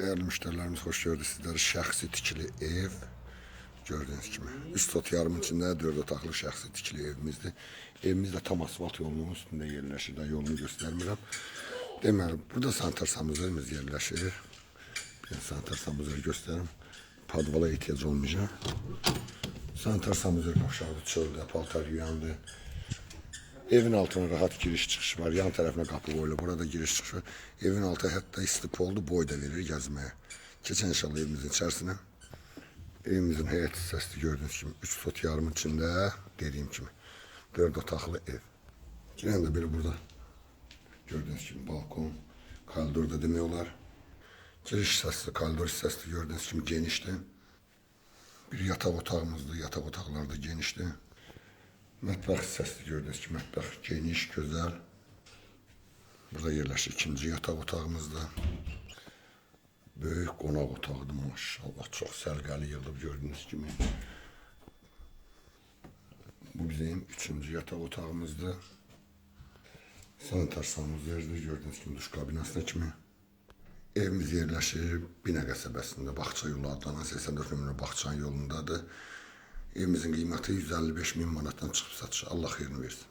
Değerli müşterilerimiz, hoş gördük sizleri. Şəxsi tikili ev. Gördüğünüz kimi. Üst ot yarım içində 4 otaqlı şəxsi tikili evimizdir. Evimiz də tam asfalt yolunun üstündə yerləşir. Daha yolunu göstərmirəm. Deməli, burada sanitar sanuzerimiz yerləşir. Ben sanitar sanuzeri göstərim. Padvala ehtiyac olmayacaq. Sanitar sanuzer aşağıda çöldə, paltar yuyandı. Evin altına rahat giriş çıkış var. Yan tarafına kapı koyulur. Burada giriş çıkış var. Evin altı hatta istif oldu. Boy da verir gezmeye. Geçen inşallah evimizin içerisine. Evimizin həyət hissəsini gördüğünüz kimi 3 sot yarımın içində dediğim kimi 4 otaqlı ev. Yine de biri burada gördüğünüz gibi balkon, koridor da demək olar. Giriş hissəsi, koridor hissəsi gördüğünüz gibi genişdir. Bir yatak otağımızdır. Yatak otaqları da genişdir. Mətbəx hissəsi gördüğünüz kimi mətbəx geniş, gözəl. Burada yerləşir ikinci yataq otağımızda. Böyük qonaq otağıdır maşallah. Çox sərgəli yığılıb gördüğünüz kimi. Bu bizim üçüncü yataq otağımızdır. Sanitar sanuzerdir gördüğünüz kimi duş kabinasına kimi. Evimiz yerləşir Binə qəsəbəsində. Bağça yolu adlanan 84 nömrə Bağçanın yolundadır. Evimizin qiyməti 155 min manatdan çıxıb satışa. Allah xeyrini versin.